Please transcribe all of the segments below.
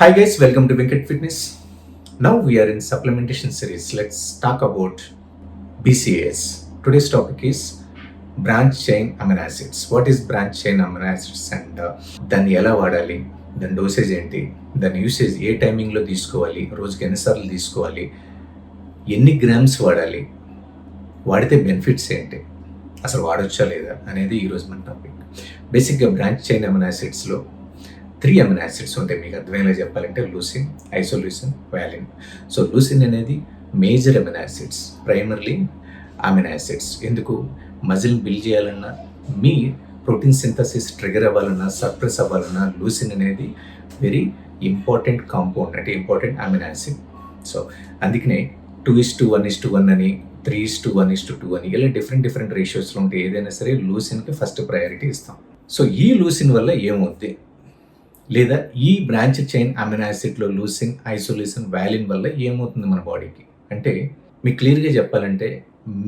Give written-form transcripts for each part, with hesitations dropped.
Hi guys, welcome to Venkat Fitness. Now we are in supplementation series. Let's talk about BCAAs. Today's topic is branch chain amino acids. What is branch chain amino acids and దాన్ని ఎలా వాడాలి, దాని dosage ఏంటి, దాని usage ఏ టైమింగ్లో తీసుకోవాలి, రోజుకి ఎన్నిసార్లు తీసుకోవాలి, ఎన్ని గ్రామ్స్ వాడాలి, వాడితే బెనిఫిట్స్ ఏంటి, అసలు వాడొచ్చా లేదా అనేది ఈరోజు మన టాపిక్. బేసిక్గా బ్రాంచ్ చైన్ అమినో యాసిడ్స్లో 3 అమినో యాసిడ్స్ ఉంటాయి. మీకు అర్థమయ్యేలా చెప్పాలంటే leucine, isoleucine, valine. So leucine అనేది major amino acids, primarily amino acids. ఎందుకు మజిల్ బిల్డ్ చేయాలన్నా, మీ ప్రోటీన్ సింథసిస్ ట్రిగర్ అవ్వాలన్నా, సప్రెస్ అవ్వాలన్నా లూసిన్ అనేది వెరీ ఇంపార్టెంట్ కాంపౌండ్, అంటే ఇంపార్టెంట్ అమినో యాసిడ్. సో అందుకనే 2:1:1 అని, 3:1:2 అని ఇలా డిఫరెంట్ రేషియోస్లో ఉంటే ఏదైనా సరే లూసిన్కి ఫస్ట్ ప్రయారిటీ ఇస్తాం. సో ఈ లూసిన్ వల్ల ఏమవుద్ది, లేదా ఈ బ్రాంచ్ చైన్ అమినో యాసిడ్లో లూసిన్, ఐసోల్యూసిన్, వాలిన్ వల్ల ఏమవుతుంది మన బాడీకి అంటే, మీకు క్లియర్గా చెప్పాలంటే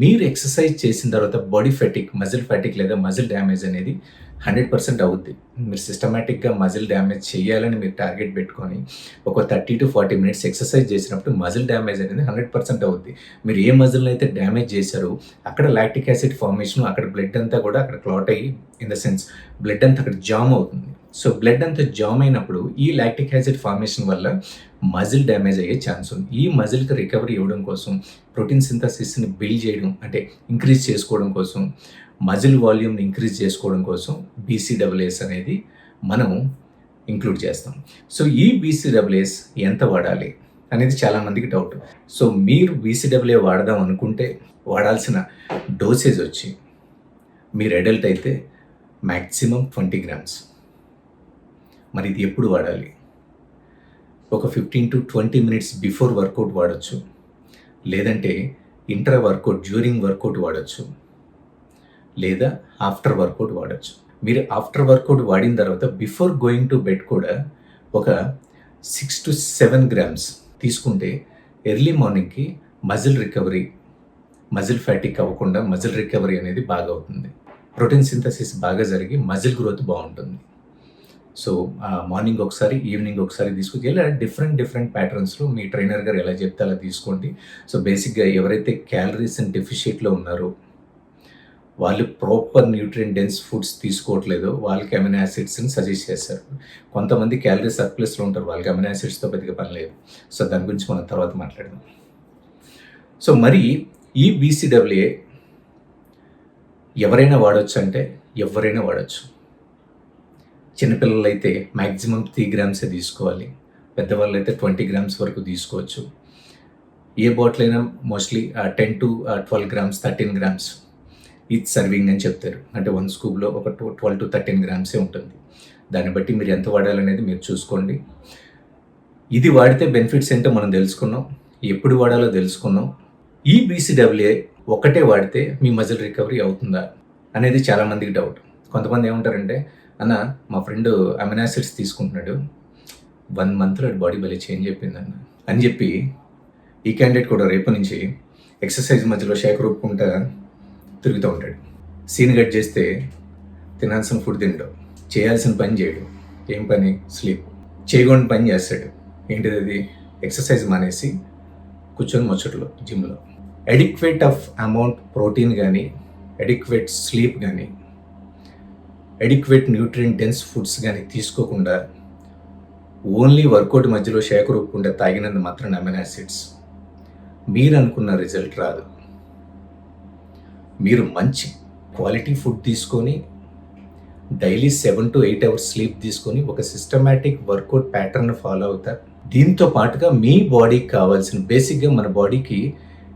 మీరు ఎక్సర్సైజ్ చేసిన తర్వాత బాడీ ఫెటిక్, మజిల్ ఫెటిక్ లేదా మజిల్ డ్యామేజ్ అనేది 100% అవుద్ది. మీరు సిస్టమేటిక్గా మజిల్ డ్యామేజ్ చేయాలని మీరు టార్గెట్ పెట్టుకొని ఒక 30 to 40 minutes ఎక్సర్సైజ్ చేసినప్పుడు మజిల్ డ్యామేజ్ అనేది 100% అవుద్ది. మీరు ఏ మజిల్ని అయితే డ్యామేజ్ చేశారో అక్కడ లాక్టిక్ యాసిడ్ ఫార్మేషన్, అక్కడ బ్లడ్ అంతా కూడా అక్కడ క్లాట్ అయ్యి, ఇన్ ద సెన్స్ బ్లడ్ అంతా అక్కడ జామ్ అవుతుంది. సో బ్లడ్ అంతా జామ్ అయినప్పుడు ఈ లాక్టిక్ యాసిడ్ ఫార్మేషన్ వల్ల మజిల్ డ్యామేజ్ అయ్యే ఛాన్స్ ఉంది. ఈ మజిల్కి రికవరీ ఇవ్వడం కోసం, ప్రోటీన్ సింథసిస్ని బిల్డ్ చేయడం అంటే ఇంక్రీజ్ చేసుకోవడం కోసం, మజిల్ వాల్యూమ్ని ఇంక్రీజ్ చేసుకోవడం కోసం BCAAs అనేది మనం ఇంక్లూడ్ చేస్తాం. సో ఈ BCAAs ఎంత వాడాలి అనేది చాలామందికి డౌట్. సో మీరు BCAA వాడదాం అనుకుంటే వాడాల్సిన డోసేజ్ వచ్చి, మీరు అడల్ట్ అయితే మ్యాక్సిమం 20 grams. మరి ఇది ఎప్పుడు వాడాలి? ఒక 15 to 20 minutes బిఫోర్ వర్కౌట్ వాడచ్చు, లేదంటే ఇంట్రా వర్కౌట్, డ్యూరింగ్ వర్కౌట్ వాడచ్చు, లేదా ఆఫ్టర్ వర్కౌట్ వాడచ్చు. మీరు ఆఫ్టర్ వర్కౌట్ వాడిన తర్వాత బిఫోర్ గోయింగ్ టు బెడ్ కూడా ఒక 6 to 7 grams తీసుకుంటే ఎర్లీ మార్నింగ్కి మజిల్ రికవరీ, మజిల్ ఫ్యాటిక్ అవ్వకుండా మజిల్ రికవరీ అనేది బాగా అవుతుంది. ప్రోటీన్ సింథసిస్ బాగా జరిగి మజిల్ గ్రోత్ బాగుంటుంది. సో మార్నింగ్ ఒకసారి, ఈవినింగ్ ఒకసారి తీసుకొచ్చి ఇలా డిఫరెంట్ ప్యాటర్న్స్లో మీ ట్రైనర్ గారు ఎలా చెప్తే అలా తీసుకోండి. సో బేసిక్గా ఎవరైతే క్యాలరీస్ అండ్ డెఫిషియట్లో ఉన్నారో, వాళ్ళు ప్రాపర్ న్యూట్రియంట్ డెన్స్ ఫుడ్స్ తీసుకోవట్లేదో వాళ్ళకి అమినో యాసిడ్స్ని సజెస్ట్ చేస్తారు. కొంతమంది క్యాలరీ సర్ప్లస్లో ఉంటారు, వాళ్ళకి అమినో యాసిడ్స్తో పెద్దగా పని లేదు. సో దాని గురించి మనం తర్వాత మాట్లాడదాం. సో మరి ఈ BCAA ఎవరైనా వాడచ్చు అంటే ఎవరైనా వాడచ్చు. చిన్నపిల్లలు అయితే మ్యాక్సిమం 3 grams తీసుకోవాలి, పెద్దవాళ్ళు అయితే 20 grams వరకు తీసుకోవచ్చు. ఏ బాటిల్ అయినా mostly 10 to 12 grams, 13 grams each serving అని చెప్తారు. అంటే 1 scoopలో ఒక 12 to 13 grams ఉంటుంది. దాన్ని బట్టి మీరు ఎంత వాడాలనేది మీరు చూసుకోండి. ఇది వాడితే బెనిఫిట్స్ ఏంటో మనం తెలుసుకున్నాం, ఎప్పుడు వాడాలో తెలుసుకున్నాం. ఈ BCAA ఒకటే వాడితే మీ మజిల్ రికవరీ అవుతుందా అనేది చాలామందికి డౌట్. కొంతమంది ఏమంటారంటే, అన్న మా ఫ్రెండ్ అమినో యాసిడ్స్ తీసుకుంటున్నాడు, 1 monthలో బాడీ భలే చేంజ్ అయిపోయిందన్న అని చెప్పి ఈ క్యాండిడేట్ కూడా రేపు నుంచి ఎక్సర్సైజ్ మధ్యలో షేక్ రూపుకుంటా తిరుగుతూ ఉంటాడు. సీన్ కట్ చేస్తే తినాల్సిన ఫుడ్ తినడం, చేయాల్సిన పని చేయడం. ఏం పని? స్లీప్. చేయకుండా పని చేస్తాడు. ఏంటిది అది? ఎక్సర్సైజ్ మానేసి కూర్చొని ముచ్చట్లు జిమ్లో. అడిక్వేట్ ఆఫ్ అమౌంట్ ప్రోటీన్ కానీ, అడిక్వేట్ స్లీప్ కానీ, అడిక్వేట్ న్యూట్రియంట్ డెన్స్ ఫుడ్స్ కానీ తీసుకోకుండా ఓన్లీ వర్కౌట్ మధ్యలో షేక్ రూపుకుంటే తాగినందు మాత్రం అమినో యాసిడ్స్ మీరు అనుకున్న రిజల్ట్ రాదు. మీరు మంచి క్వాలిటీ ఫుడ్ తీసుకొని, డైలీ 7 to 8 hours స్లీప్ తీసుకొని ఒక సిస్టమేటిక్ వర్కౌట్ ప్యాటర్న్ ఫాలో అవుతారు. దీంతో పాటుగా మీ బాడీకి కావాల్సిన, బేసిక్గా మన బాడీకి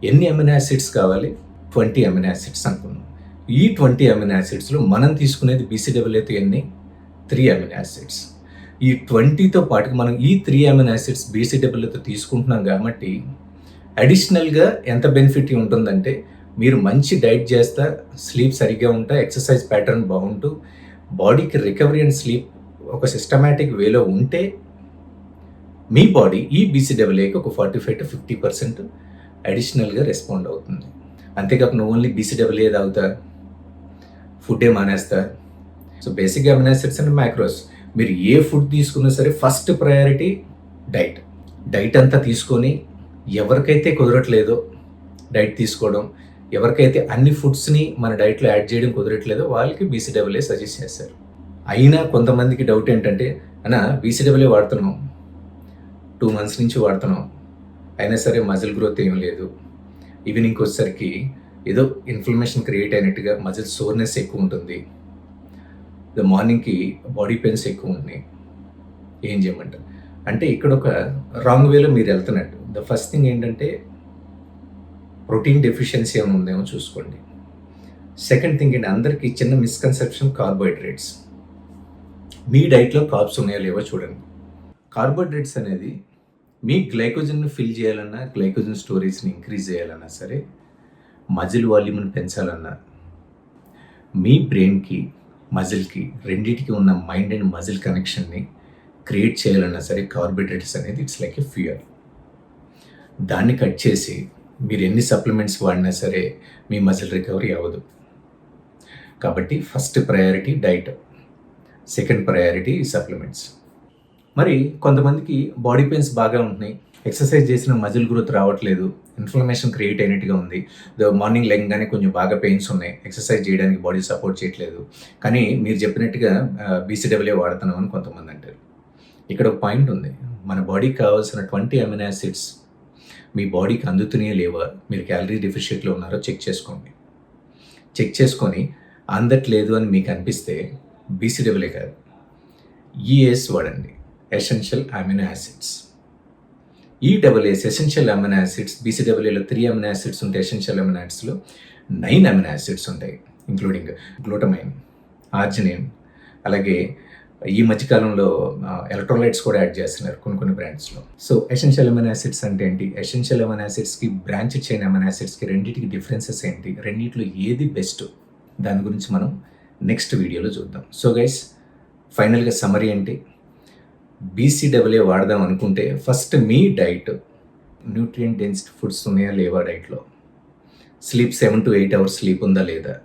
ఎన్ని అమినో యాసిడ్స్ కావాలి? 20 అమినో యాసిడ్స్ అనుకున్నాం. ఈ 20 అమినో యాసిడ్స్లో మనం తీసుకునేది BCAAతో ఎన్ని? 3 అమినో యాసిడ్స్. ఈ 20తో పాటుగా మనం ఈ 3 అమినో యాసిడ్స్ BCAAతో తీసుకుంటున్నాం కాబట్టి అడిషనల్గా ఎంత బెనిఫిట్ ఉంటుందంటే, మీరు మంచి డైట్ చేస్తా, స్లీప్ సరిగ్గా ఉంటా, ఎక్సర్సైజ్ ప్యాటర్న్ బాగుంటూ, బాడీకి రికవరీ అండ్ స్లీప్ ఒక సిస్టమేటిక్ వేలో ఉంటే మీ బాడీ ఈ BCAAకి ఒక 45 to 50% అడిషనల్గా రెస్పాండ్ అవుతుంది. అంతేకాకుండా ఓన్లీ BCAA తాగుతా, ఫుడ్డే మానేస్తా. సో బేసిక్గా అమినో యాసిడ్స్ అండ్ మ్యాక్రోస్, మీరు ఏ ఫుడ్ తీసుకున్నా సరే ఫస్ట్ ప్రయారిటీ డైట్. డైట్ అంతా తీసుకొని ఎవరికైతే కుదరట్లేదో డైట్ తీసుకోవడం, ఎవరికైతే అన్ని ఫుడ్స్‌ని మన డైట్‌లో యాడ్ చేయడం కుదరట్లేదో వాళ్ళకి బీసీడబ్ల్యూఏ సజెస్ట్ చేశారు. అయినా కొంతమందికి డౌట్ ఏంటంటే, "అన్నా బీసీడబ్ల్యూఏ వాడుతున్నాం. 2 మంత్స్ నుంచి వాడుతున్నాం. అయినా సరే మజిల్ గ్రోత్ ఏమి లేదు. ఈవినింగ్‌కి వచ్చేసరికి ఏదో ఇన్‌ఫ్లమేషన్ క్రియేట్ అయినట్టుగా మజిల్ సోర్‌నెస్ ఎక్కువ ఉంటుంది. మార్నింగ్‌కి బాడీ పెయిన్స్ ఎక్కువ ఉన్నాయి. ఏం చేయమంటారు?" అంటే ఇక్కడ ఒక రాంగ్ వేలో మీరు వెళ్తున్నట్టు. ద ఫస్ట్ థింగ్ ఏంటంటే ప్రోటీన్ డెఫిషియన్సీ ఏమైనా ఉందేమో చూసుకోండి. సెకండ్ థింగ్ ఏంటి, అందరికీ చిన్న మిస్కన్సెప్షన్ కార్బోహైడ్రేట్స్. మీ డైట్‌లో కార్బ్స్ ఉన్నాయో లేవో చూడండి. కార్బోహైడ్రేట్స్ అనేది మీ గ్లైకోజన్‌ని ఫిల్ చేయాలన్నా, గ్లైకోజన్ స్టోరేజ్‌ని ఇంక్రీజ్ చేయాలన్నా సరే, మజిల్ వాల్యూమ్‌ని పెంచాలన్నా, మీ బ్రెయిన్‌కి, మజిల్‌కి రెండిటికి ఉన్న మైండ్ అండ్ మజిల్ కనెక్షన్‌ని క్రియేట్ చేయాలన్నా సరే కార్బోహైడ్రేట్స్ అనేది ఇట్స్ లైక్ ఎ ఫ్యూయల్. దాన్ని కట్ చేసి మీరు ఎన్ని సప్లిమెంట్స్ వాడినా సరే మీ మజిల్ రికవరీ అవ్వదు. కాబట్టి first priority diet, second priority supplements. మరి కొంతమందికి బాడీ పెయిన్స్ బాగా ఉంటున్నాయి, ఎక్సర్సైజ్ చేసిన మజిల్ గ్రోత్ రావట్లేదు, ఇన్ఫ్లమేషన్ క్రియేట్ అయినట్టుగా ఉంది, మార్నింగ్ లెగ్గానే కొంచెం బాగా పెయిన్స్ ఉన్నాయి, ఎక్సర్సైజ్ చేయడానికి బాడీ సపోర్ట్ చేయట్లేదు, కానీ మీరు చెప్పినట్టుగా బీసీడబ్ల్యూఏ వాడుతున్నాం అని కొంతమంది అంటారు. ఇక్కడ ఒక పాయింట్ ఉంది. మన బాడీకి కావాల్సిన 20 అమినో యాసిడ్స్ మీ బాడీకి అందుతున్నాయో లేవా, మీరు క్యాలరీ డెఫిషియెంట్లో ఉన్నారో చెక్ చేసుకోండి. చెక్ చేసుకొని అందట్లేదు అని మీకు అనిపిస్తే బీసీడబ్ల్యూఏ కాదు, ఈఎస్ వాడండి, ఎసెన్షియల్ అమినో యాసిడ్స్. ఈడబ్ల్యూఎస్ ఎసెన్షియల్ అమినో యాసిడ్స్, బీసీడబ్ల్యూఏలో 3 అమినో యాసిడ్స్ ఉంటాయి, ఎసెన్షియల్ అమినో యాసిడ్స్లో 9 అమినో యాసిడ్స్ ఉంటాయి, ఇంక్లూడింగ్ గ్లూటమైన్, ఆర్జినిన్, అలాగే ఈ మధ్యకాలంలో ఎలక్ట్రోలైట్స్ కూడా యాడ్ చేస్తున్నారు కొన్ని బ్రాండ్స్లో. సో ఎసెన్షియల్ అమినో యాసిడ్స్ అంటే ఏంటి, ఎసెన్షియల్ అమినో యాసిడ్స్కి బ్రాంచ్ చైన్ అమినో యాసిడ్స్కి రెండింటికి డిఫరెన్సెస్ ఏంటి, రెండింటిలో ఏది బెస్ట్, దాని గురించి మనం నెక్స్ట్ వీడియోలో చూద్దాం. సో గైస్, ఫైనల్గా సమ్మరీ ఏంటి, బీసీడబ్ల్యూఏ వాడదాం అనుకుంటే ఫస్ట్ మీ డైట్ న్యూట్రియంట్ డెన్సిటీ ఫుడ్స్ ఉన్నాయా లేవా డైట్లో, స్లీప్ 7 to 8 అవర్స్ స్లీప్ ఉందా లేదా,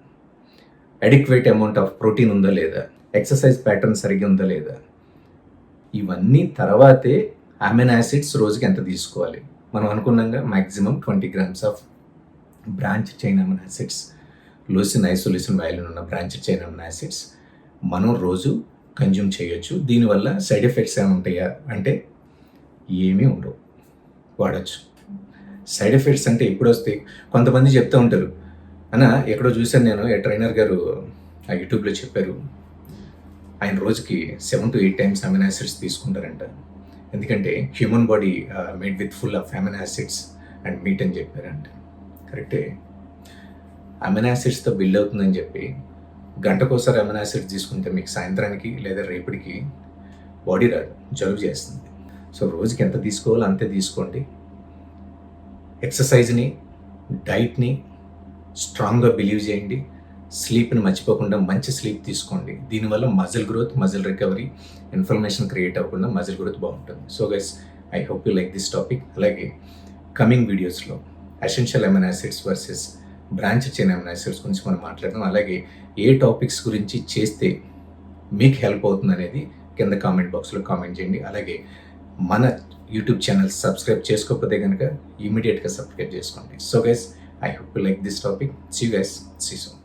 అడిక్వేట్ అమౌంట్ ఆఫ్ ప్రోటీన్ ఉందా లేదా, ఎక్సర్సైజ్ ప్యాటర్న్ సరిగ్గా ఉందా లేదా, ఇవన్నీ తర్వాతే అమినో యాసిడ్స్ రోజుకి ఎంత తీసుకోవాలి. మనం అనుకున్నాగా maximum 20 grams of branch chain amino acids, leucine, isoleucine, valine ఉన్న బ్రాంచ్ చైన్ అమినో యాసిడ్స్ మనం రోజు కన్జ్యూమ్ చేయొచ్చు. దీనివల్ల సైడ్ ఎఫెక్ట్స్ ఏమైనా ఉంటాయా అంటే ఏమీ ఉండవు, వాడచ్చు. సైడ్ ఎఫెక్ట్స్ అంటే ఎప్పుడు వస్తాయి, కొంతమంది చెప్తూ ఉంటారు, అన్న ఎక్కడో చూశాను నేను, ట్రైనర్ గారు యూట్యూబ్లో చెప్పారు, ఆయన రోజుకి 7 to 8 times అమినో యాసిడ్స్ తీసుకుంటారంట, ఎందుకంటే human body made with full of amino acids and meet అని చెప్పారంట. కరెక్టే, అమినో యాసిడ్స్తో బిల్డ్ అవుతుందని చెప్పి గంటకోసారి అమినో యాసిడ్స్ తీసుకుంటే మీకు సాయంత్రానికి లేదా రేపటికి బాడీ రాదు, జలుబు చేస్తుంది. సో రోజుకి ఎంత తీసుకోవాలో అంతే తీసుకోండి. ఎక్సర్సైజ్ని, డైట్ని స్ట్రాంగ్గా బిలీవ్ చేయండి. స్లీప్ని మర్చిపోకుండా మంచి స్లీప్ తీసుకోండి. దీనివల్ల muscle growth, muscle recovery, inflammation create అవ్వకుండా మజిల్ గ్రోత్ బాగుంటుంది. So guys, I hope you like this topic. అలాగే కమింగ్ వీడియోస్లో essential amino acids versus branch chain amino acids గురించి మనం మాట్లాడదాం. అలాగే ఏ టాపిక్స్ గురించి చేస్తే మీకు హెల్ప్ అవుతుంది అనేది కింద కామెంట్ బాక్స్లో కామెంట్ చేయండి. అలాగే మన యూట్యూబ్ ఛానల్ సబ్స్క్రైబ్ చేసుకోకపోతే కనుక ఇమీడియట్గా సబ్స్క్రైబ్ చేసుకోండి. So guys, I hope you like this topic. See you guys, see soon.